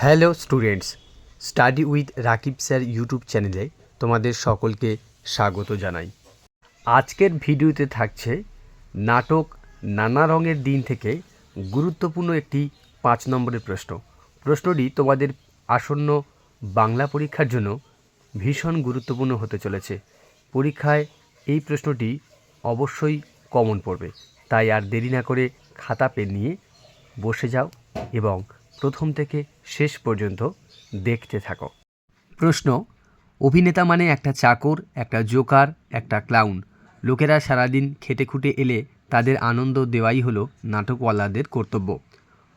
Hello students, study with Rakib sir YouTube চ্যানেলে তোমাদের সকলকে স্বাগত জানাই। আজকের ভিডিওতে থাকছে নাটক নানা রঙের দিন থেকে গুরুত্বপূর্ণ একটি 5 নম্বরের প্রশ্ন। প্রশ্নটি তোমাদের আসন্ন বাংলা পরীক্ষার জন্য ভীষণ গুরুত্বপূর্ণ হতে চলেছে। পরীক্ষায় এই প্রশ্নটি অবশ্যই কমন পড়বে, তাই আর দেরি না করে খাতা পেন নিয়ে বসে যাও এবং প্রথম থেকে শেষ পর্যন্ত দেখতে থাকো। প্রশ্ন: অভিনেতা মানে একটা চাকর, একটা জোকার, একটা ক্লাউন। লোকেরা সারাদিন খেটে খুঁটে এলে তাদের আনন্দ দেওয়াই হলো নাটকওয়ালাদের কর্তব্য।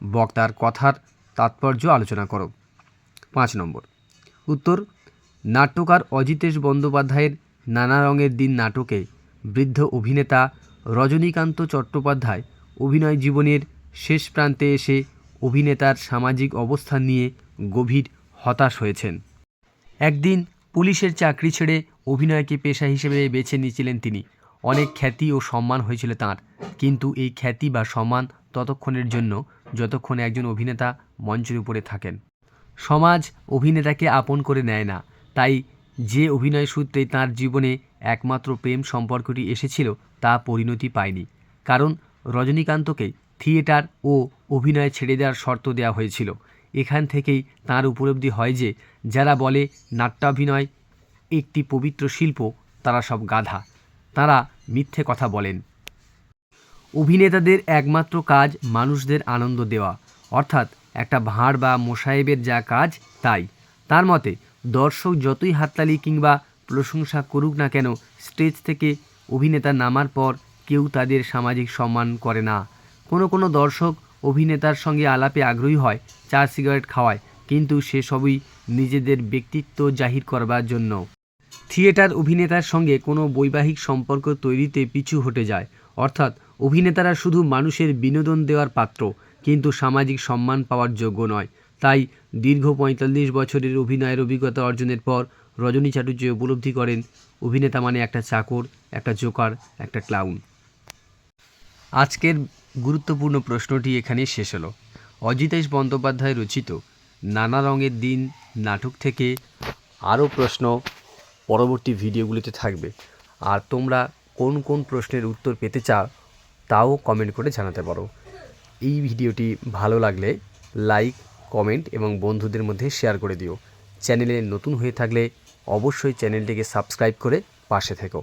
বক্তার কথার তাৎপর্য আলোচনা করো। 5 নম্বর উত্তর: নাট্যকার অজিতেশ বন্দ্যোপাধ্যায়ের নানা রঙের দিন নাটকে বৃদ্ধ অভিনেতা রজনীকান্ত চট্টোপাধ্যায় অভিনয় জীবনের শেষ প্রান্তে এসে অভিনেতার সামাজিক অবস্থান নিয়ে গভীর হতাশ হয়েছেন। একদিন পুলিশের চাকরি ছেড়ে অভিনয়কে পেশা হিসেবে বেছে নিয়েছিলেন তিনি। অনেক খ্যাতি ও সম্মান হয়েছিল তাঁর, কিন্তু এই খ্যাতি বা সম্মান ততক্ষণের জন্য যতক্ষণ একজন অভিনেতা মঞ্চের উপরে থাকেন। সমাজ অভিনেতাকে আপন করে নেয় না, তাই যে অভিনয় সূত্রে তাঁর জীবনে একমাত্র প্রেম সম্পর্কটি এসেছিল তা পরিণতি পায়নি, কারণ রজনীকান্তকে থিয়েটার ও অভিনয় ছেড়ে দেওয়ার শর্ত দেওয়া হয়েছিল। এখান থেকেই তাঁর উপলব্ধি হয় যে যারা বলে নাট্যাভিনয় একটি পবিত্র শিল্প, তারা সব গাধা, তারা মিথ্যে কথা বলেন। অভিনেতাদের একমাত্র কাজ মানুষদের আনন্দ দেওয়া, অর্থাৎ একটা ভাঁড় বা মোসাহেবের যা কাজ তাই। তার মতে দর্শক যতই হাততালি কিংবা প্রশংসা করুক না কেন, স্টেজ থেকে অভিনেতা নামার পর কেউ তাদের সামাজিক সম্মান করে না। কোনো দর্শক অভিনেতার সঙ্গে আলাপে আগ্রহী হয়, চা সিগারেট খাওয়ায়, কিন্তু সেসবই নিজেদের ব্যক্তিত্ব জাহির করবার জন্য। থিয়েটার অভিনেতার সঙ্গে কোনো বৈবাহিক সম্পর্ক তৈরিতে পিছু হটে যায়, অর্থাৎ অভিনেতারা শুধু মানুষের বিনোদন দেওয়ার পাত্র, কিন্তু সামাজিক সম্মান পাওয়ার যোগ্য নয়। তাই দীর্ঘ 45 বছরের অভিনয়ের অভিজ্ঞতা অর্জনের পর রজনী চ্যাটার্জি উপলব্ধি করেন অভিনেতা মানে একটা চাকর, একটা জোকার, একটা ক্লাউন। আজকের গুরুত্বপূর্ণ প্রশ্নটি এখানেই শেষ হলো। অজিতেশ বন্দ্যোপাধ্যায় রচিত নানা রঙের দিন নাটক থেকে আরও প্রশ্ন পরবর্তী ভিডিওগুলিতে থাকবে, আর তোমরা কোন কোন প্রশ্নের উত্তর পেতে চাও তাও কমেন্ট করে জানাতে পারো। এই ভিডিওটি ভালো লাগলে লাইক, কমেন্ট এবং বন্ধুদের মধ্যে শেয়ার করে দিও। চ্যানেলে নতুন হয়ে থাকলে অবশ্যই চ্যানেলটিকে সাবস্ক্রাইব করে পাশে থেকো।